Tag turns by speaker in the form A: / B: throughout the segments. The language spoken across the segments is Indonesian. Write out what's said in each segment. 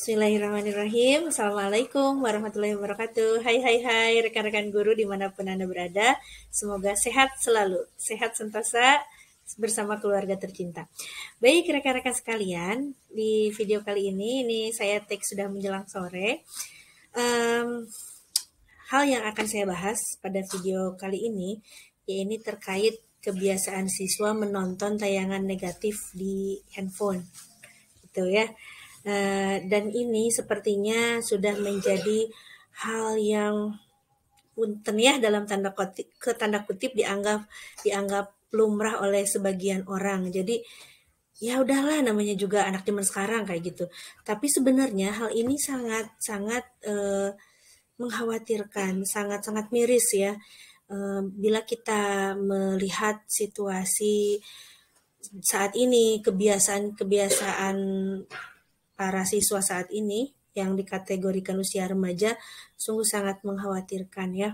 A: Bismillahirrahmanirrahim. Assalamualaikum warahmatullahi wabarakatuh. Hai rekan-rekan guru dimanapun Anda berada. Semoga sehat selalu, sehat sentosa bersama keluarga tercinta. Baik rekan-rekan sekalian, di video kali ini saya take sudah menjelang sore. Hal yang akan saya bahas pada video kali ini, yaitu terkait kebiasaan siswa menonton tayangan negatif di handphone. Gitu ya. Dan ini sepertinya sudah menjadi hal yang punten ya dalam tanda kutip dianggap lumrah oleh sebagian orang. Jadi ya udahlah, namanya juga anak zaman sekarang kayak gitu. Tapi sebenarnya hal ini sangat mengkhawatirkan, sangat miris ya. Bila kita melihat situasi saat ini, kebiasaan para siswa saat ini yang dikategorikan usia remaja sungguh sangat mengkhawatirkan ya.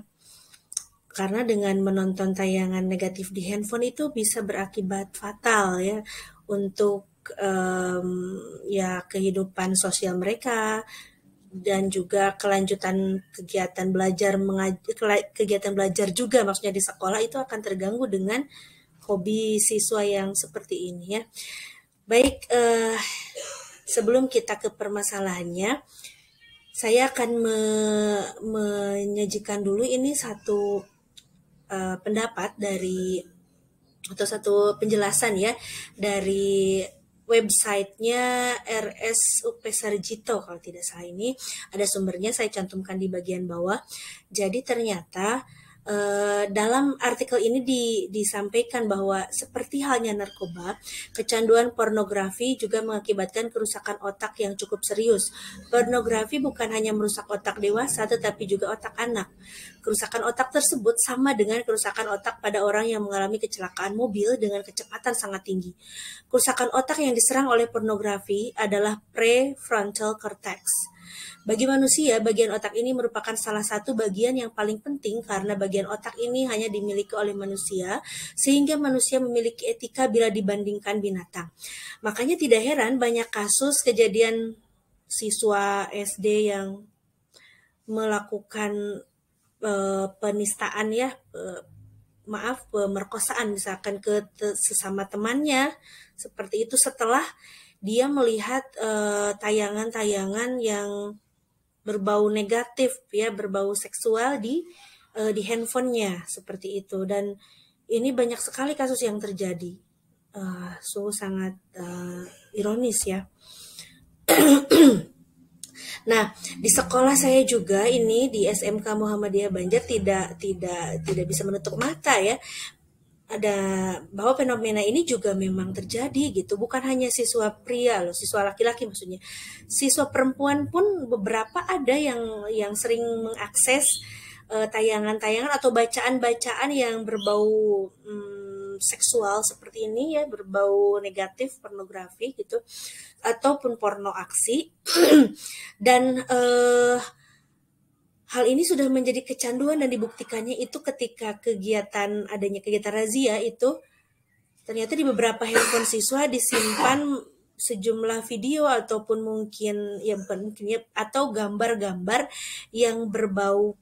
A: Karena dengan menonton tayangan negatif di handphone itu bisa berakibat fatal ya untuk ya kehidupan sosial mereka dan juga kelanjutan kegiatan belajar juga, maksudnya di sekolah itu akan terganggu dengan hobi siswa yang seperti ini ya. Baik, sebelum kita ke permasalahannya, saya akan menyajikan dulu ini satu pendapat dari atau satu penjelasan ya dari websitenya RSUP Sarjito kalau tidak salah. Ini ada sumbernya, saya cantumkan di bagian bawah. Jadi ternyata dalam artikel ini disampaikan bahwa seperti halnya narkoba, kecanduan pornografi juga mengakibatkan kerusakan otak yang cukup serius. Pornografi bukan hanya merusak otak dewasa, tetapi juga otak anak. Kerusakan otak tersebut sama dengan kerusakan otak pada orang yang mengalami kecelakaan mobil dengan kecepatan sangat tinggi. Kerusakan otak yang diserang oleh pornografi adalah prefrontal cortex. Bagi manusia, bagian otak ini merupakan salah satu bagian yang paling penting karena bagian otak ini hanya dimiliki oleh manusia, sehingga manusia memiliki etika bila dibandingkan binatang. Makanya tidak heran banyak kasus kejadian siswa SD yang melakukan penistaan ya, pemerkosaan misalkan ke sesama temannya, seperti itu setelah dia melihat tayangan-tayangan yang berbau negatif ya, berbau seksual di handphonenya seperti itu. Dan ini banyak sekali kasus yang terjadi, sungguh sangat ironis ya. Nah, di sekolah saya juga ini di SMK Muhammadiyah Banjar tidak bisa menutup mata ya. Ada bahwa fenomena ini juga memang terjadi gitu, bukan hanya siswa pria loh, siswa laki-laki maksudnya. Siswa perempuan pun beberapa ada yang sering mengakses tayangan-tayangan atau bacaan-bacaan yang berbau seksual seperti ini ya, berbau negatif, pornografi gitu, ataupun porno aksi. Dan hal ini sudah menjadi kecanduan dan dibuktikannya itu ketika adanya kegiatan razia itu ternyata di beberapa handphone siswa disimpan sejumlah video ataupun mungkin ya bukan mungkin ya atau gambar-gambar yang berbau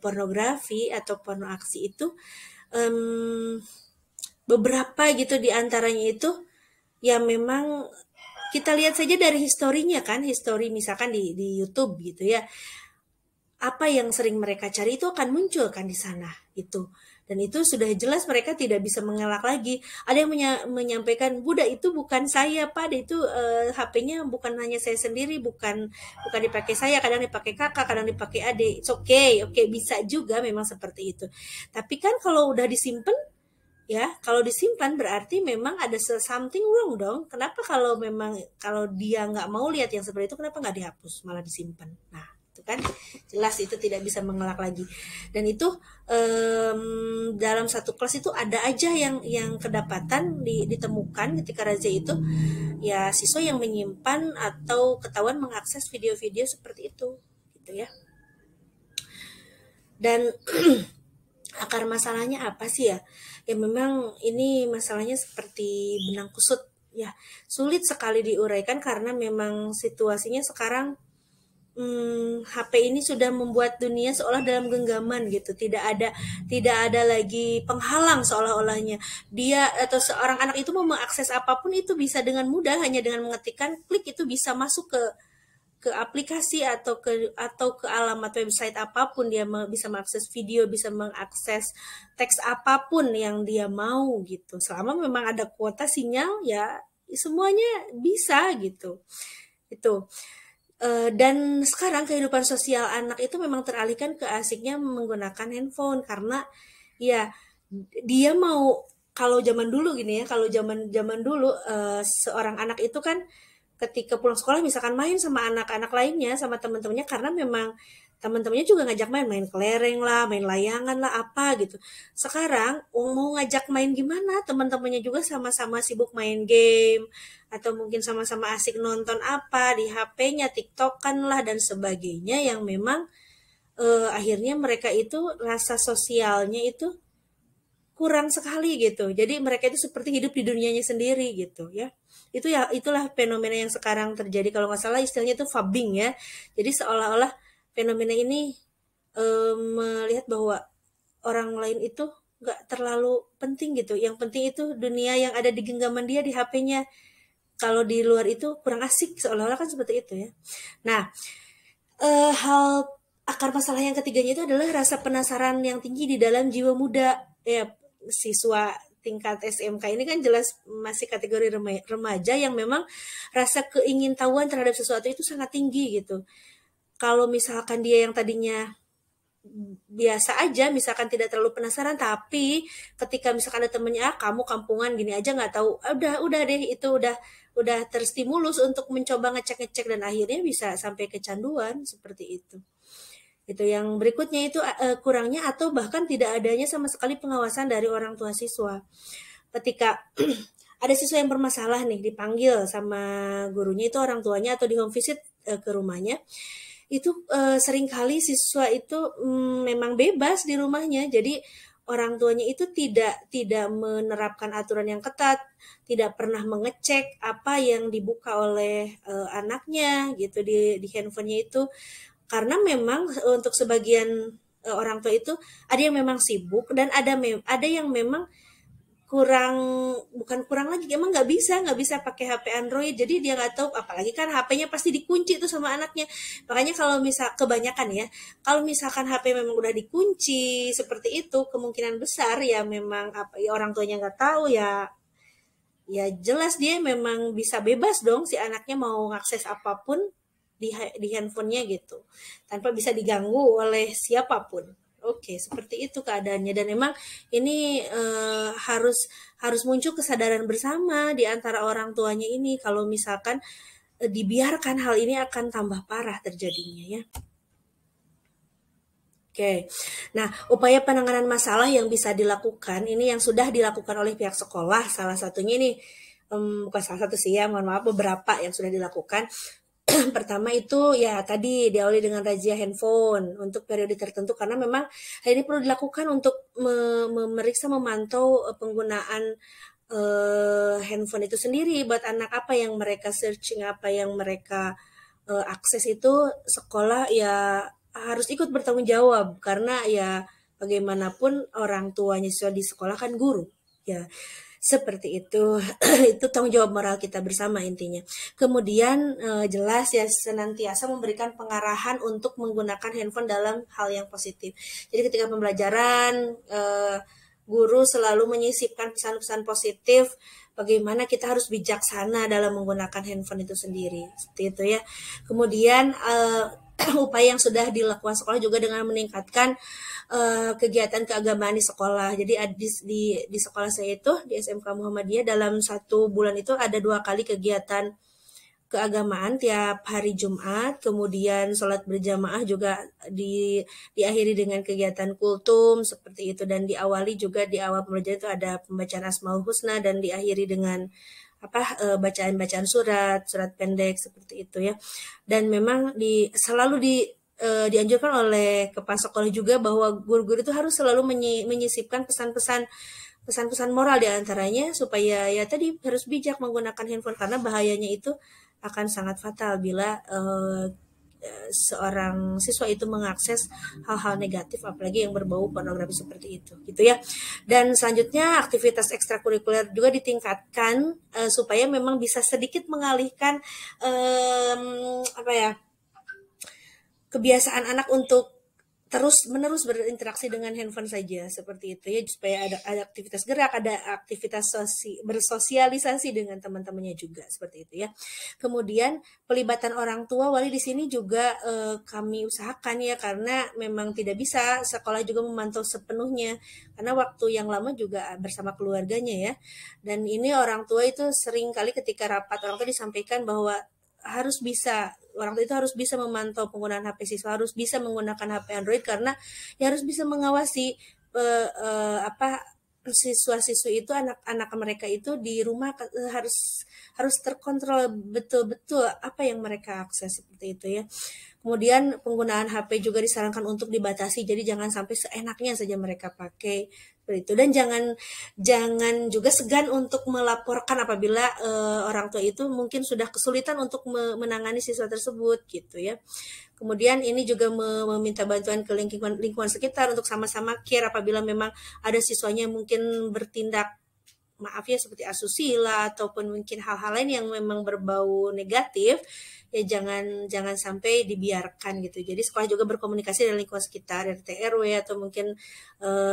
A: pornografi atau porno aksi itu. Beberapa gitu diantaranya itu ya memang kita lihat saja dari historinya kan, histori misalkan di YouTube gitu ya, apa yang sering mereka cari itu akan muncul kan di sana itu. Dan itu sudah jelas mereka tidak bisa mengelak lagi. Ada yang menyampaikan, Buddha itu bukan saya Pak, itu HP-nya bukan hanya saya sendiri, bukan dipakai saya, kadang dipakai kakak, kadang dipakai adik. Oke, bisa juga memang seperti itu. Tapi kan kalau udah disimpan ya, kalau disimpan berarti memang ada something wrong dong. Kenapa kalau dia nggak mau lihat yang seperti itu, kenapa nggak dihapus malah disimpan? Nah itu kan jelas itu tidak bisa mengelak lagi. Dan itu dalam satu kelas itu ada aja yang kedapatan ditemukan ketika razia itu ya, siswa yang menyimpan atau ketahuan mengakses video-video seperti itu gitu ya. Dan akar masalahnya apa sih ya? Ya memang ini masalahnya seperti benang kusut ya sulit sekali diuraikan karena memang situasinya sekarang HP ini sudah membuat dunia seolah dalam genggaman gitu. Tidak ada lagi penghalang seolah-olahnya. Dia atau seorang anak itu mau mengakses apapun itu bisa dengan mudah hanya dengan mengetikkan klik itu bisa masuk ke aplikasi atau ke alamat website apapun dia bisa mengakses video, bisa mengakses teks apapun yang dia mau gitu. Selama memang ada kuota sinyal ya semuanya bisa gitu. Itu. Dan sekarang kehidupan sosial anak itu memang teralihkan ke asiknya menggunakan handphone karena ya dia mau kalau zaman dulu gini ya, kalau zaman zaman dulu seorang anak itu kan ketika pulang sekolah misalkan main sama anak-anak lainnya sama teman-temannya karena memang teman-temannya juga ngajak main kelereng lah, main layangan lah apa gitu. Sekarang mau ngajak main gimana? Teman-temannya juga sama-sama sibuk main game atau mungkin sama-sama asik nonton apa di HP-nya, TikTok-kan lah dan sebagainya yang memang akhirnya mereka itu rasa sosialnya itu kurang sekali gitu. Jadi mereka itu seperti hidup di dunianya sendiri gitu ya. Itulah fenomena yang sekarang terjadi kalau nggak salah istilahnya itu fubbing ya. Jadi seolah-olah fenomena ini melihat bahwa orang lain itu nggak terlalu penting gitu. Yang penting itu dunia yang ada di genggaman dia di HP-nya. Kalau di luar itu kurang asik seolah-olah kan seperti itu ya. Nah, hal akar masalah yang ketiganya itu adalah rasa penasaran yang tinggi di dalam jiwa muda. Ya, siswa tingkat SMK ini kan jelas masih kategori remaja yang memang rasa keingintahuan terhadap sesuatu itu sangat tinggi gitu. Kalau misalkan dia yang tadinya biasa aja, misalkan tidak terlalu penasaran, tapi ketika misalkan ada temennya, kamu kampungan gini aja nggak tahu, udah deh itu udah terstimulus untuk mencoba ngecek-ngecek dan akhirnya bisa sampai kecanduan seperti itu. Itu yang berikutnya itu kurangnya atau bahkan tidak adanya sama sekali pengawasan dari orang tua siswa. Ketika ada siswa yang bermasalah nih dipanggil sama gurunya itu orang tuanya atau di home visit ke rumahnya, itu seringkali siswa itu memang bebas di rumahnya. Jadi orang tuanya itu tidak menerapkan aturan yang ketat, tidak pernah mengecek apa yang dibuka oleh anaknya gitu di handphonenya itu. Karena memang untuk sebagian orang tua itu ada yang memang sibuk dan ada yang memang bukan kurang lagi emang nggak bisa pakai HP Android jadi dia nggak tahu apalagi kan HP-nya pasti dikunci tuh sama anaknya makanya kalau misal kebanyakan ya kalau misalkan HP memang udah dikunci seperti itu kemungkinan besar ya memang apa ya orang tuanya nggak tahu ya jelas dia memang bisa bebas dong si anaknya mau ngakses apapun di handphonenya gitu tanpa bisa diganggu oleh siapapun. Oke, seperti itu keadaannya dan memang ini harus muncul kesadaran bersama di antara orang tuanya ini kalau misalkan dibiarkan hal ini akan tambah parah terjadinya ya. Oke, nah upaya penanganan masalah yang bisa dilakukan ini yang sudah dilakukan oleh pihak sekolah salah satunya ini bukan salah satu sih ya mohon maaf beberapa yang sudah dilakukan. Pertama itu ya tadi diawali dengan razia handphone untuk periode tertentu karena memang hal ini perlu dilakukan untuk memeriksa memantau penggunaan handphone itu sendiri buat anak apa yang mereka searching apa yang mereka akses itu sekolah ya harus ikut bertanggung jawab karena ya bagaimanapun orang tuanya siswa di sekolah kan guru ya seperti itu. Itu tanggung jawab moral kita bersama intinya. Kemudian jelas ya senantiasa memberikan pengarahan untuk menggunakan handphone dalam hal yang positif. Jadi ketika pembelajaran guru selalu menyisipkan pesan-pesan positif bagaimana kita harus bijaksana dalam menggunakan handphone itu sendiri. Seperti itu ya. Kemudian upaya yang sudah dilakukan sekolah juga dengan meningkatkan kegiatan keagamaan di sekolah. Jadi di sekolah saya itu di SMK Muhammadiyah dalam 1 bulan itu ada 2 kali kegiatan keagamaan tiap hari Jumat. Kemudian sholat berjamaah juga diakhiri dengan kegiatan kultum seperti itu dan diawali juga di awal pembelajaran itu ada pembacaan Asmaul Husna dan diakhiri dengan bacaan-bacaan surat pendek seperti itu ya. Dan memang selalu dianjurkan oleh kepala sekolah juga bahwa guru-guru itu harus selalu menyisipkan pesan-pesan pesan-pesan moral diantaranya supaya ya tadi harus bijak menggunakan handphone karena bahayanya itu akan sangat fatal bila seorang siswa itu mengakses hal-hal negatif apalagi yang berbau pornografi seperti itu gitu ya. Dan selanjutnya aktivitas ekstrakurikuler juga ditingkatkan supaya memang bisa sedikit mengalihkan apa ya kebiasaan anak untuk terus menerus berinteraksi dengan handphone saja seperti itu ya supaya ada aktivitas gerak, ada aktivitas bersosialisasi dengan teman-temannya juga seperti itu ya. Kemudian pelibatan orang tua wali di sini juga kami usahakan ya karena memang tidak bisa sekolah juga memantau sepenuhnya karena waktu yang lama juga bersama keluarganya ya. Dan ini orang tua itu sering kali ketika rapat orang tua disampaikan bahwa orang tua itu harus bisa memantau penggunaan HP siswa, harus bisa menggunakan HP Android karena ya harus bisa mengawasi siswa-siswi itu anak-anak mereka itu di rumah harus terkontrol betul-betul apa yang mereka akses seperti itu ya. Kemudian penggunaan HP juga disarankan untuk dibatasi, jadi jangan sampai seenaknya saja mereka pakai seperti itu dan jangan juga segan untuk melaporkan apabila orang tua itu mungkin sudah kesulitan untuk menangani siswa tersebut gitu ya. Kemudian ini juga meminta bantuan ke lingkungan sekitar untuk sama-sama care apabila memang ada siswanya mungkin bertindak maaf ya seperti asusila ataupun mungkin hal-hal lain yang memang berbau negatif ya jangan sampai dibiarkan gitu. Jadi sekolah juga berkomunikasi dengan lingkungan sekitar RT RW atau mungkin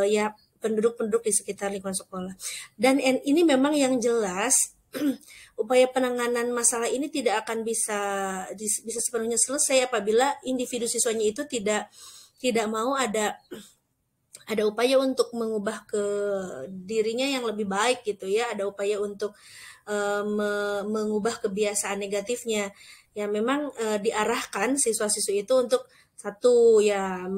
A: ya penduduk-penduduk di sekitar lingkungan sekolah. Dan ini memang yang jelas upaya penanganan masalah ini tidak akan bisa sepenuhnya selesai apabila individu siswanya itu tidak mau ada upaya untuk mengubah ke dirinya yang lebih baik gitu ya, ada upaya untuk mengubah kebiasaan negatifnya. Ya memang diarahkan siswa-siswi itu untuk satu ya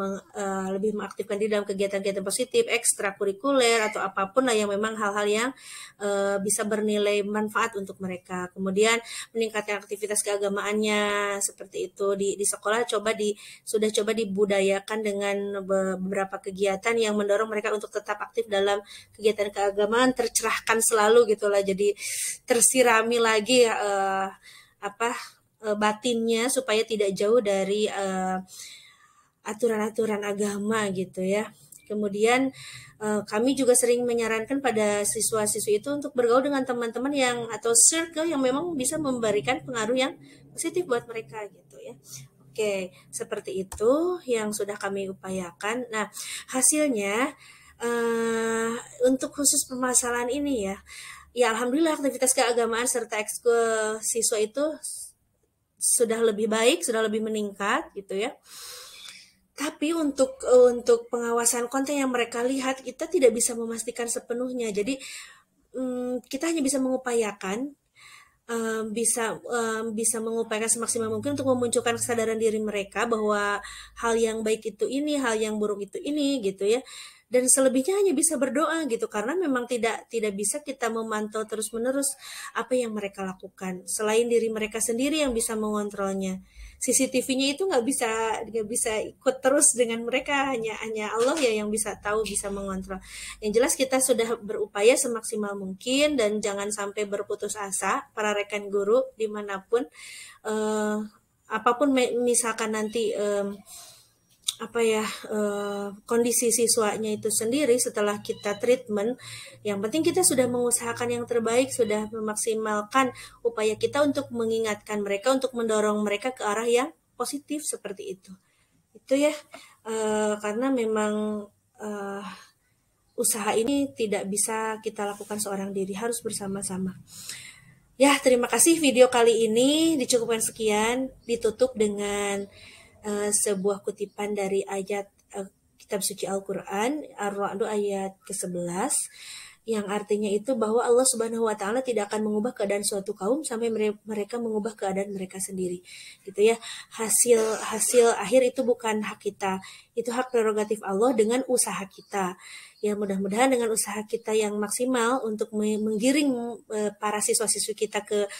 A: lebih mengaktifkan diri dalam kegiatan-kegiatan positif, ekstrakurikuler atau apapun lah yang memang hal-hal yang bisa bernilai manfaat untuk mereka. Kemudian meningkatkan aktivitas keagamaannya seperti itu di sekolah sudah coba dibudayakan dengan beberapa kegiatan yang mendorong mereka untuk tetap aktif dalam kegiatan keagamaan, tercerahkan selalu gitulah. Jadi tersirami lagi batinnya supaya tidak jauh dari aturan-aturan agama gitu ya. Kemudian kami juga sering menyarankan pada siswa-siswi itu untuk bergaul dengan teman-teman yang atau circle yang memang bisa memberikan pengaruh yang positif buat mereka gitu ya. Oke, seperti itu yang sudah kami upayakan. Nah, hasilnya untuk khusus permasalahan ini ya alhamdulillah aktivitas keagamaan serta ekskul siswa itu sudah lebih baik, sudah lebih meningkat gitu ya. Tapi untuk pengawasan konten yang mereka lihat kita tidak bisa memastikan sepenuhnya. Jadi kita hanya bisa mengupayakan bisa mengupayakan semaksimal mungkin untuk memunculkan kesadaran diri mereka bahwa hal yang baik itu ini, hal yang buruk itu ini gitu ya. Dan selebihnya hanya bisa berdoa gitu karena memang tidak bisa kita memantau terus-menerus apa yang mereka lakukan selain diri mereka sendiri yang bisa mengontrolnya. CCTV-nya itu nggak bisa ikut terus dengan mereka, hanya Allah ya yang bisa tahu, bisa mengontrol. Yang jelas kita sudah berupaya semaksimal mungkin dan jangan sampai berputus asa para rekan guru dimanapun apapun misalkan nanti kondisi siswanya itu sendiri setelah kita treatment, yang penting kita sudah mengusahakan yang terbaik, sudah memaksimalkan upaya kita untuk mengingatkan mereka, untuk mendorong mereka ke arah yang positif seperti itu ya karena memang usaha ini tidak bisa kita lakukan seorang diri, harus bersama-sama. Ya, terima kasih video kali ini dicukupkan sekian, ditutup dengan sebuah kutipan dari ayat kitab suci Al-Quran Ar-Ra'd ayat ke-11 yang artinya itu bahwa Allah Subhanahu wa taala tidak akan mengubah keadaan suatu kaum sampai mereka mengubah keadaan mereka sendiri gitu ya. Hasil akhir itu bukan hak kita, itu hak prerogatif Allah dengan usaha kita. Ya mudah-mudahan dengan usaha kita yang maksimal untuk menggiring para siswa-siswi kita ke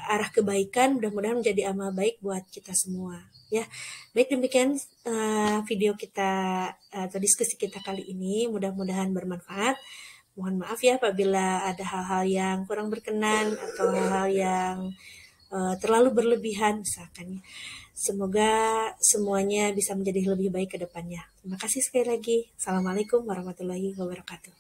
A: arah kebaikan, mudah-mudahan menjadi amal baik buat kita semua. Ya, baik demikian video kita atau diskusi kita kali ini. Mudah-mudahan bermanfaat. Mohon maaf ya apabila ada hal-hal yang kurang berkenan atau hal-hal yang terlalu berlebihan misalkan. Semoga semuanya bisa menjadi lebih baik ke depannya. Terima kasih sekali lagi. Assalamualaikum warahmatullahi wabarakatuh.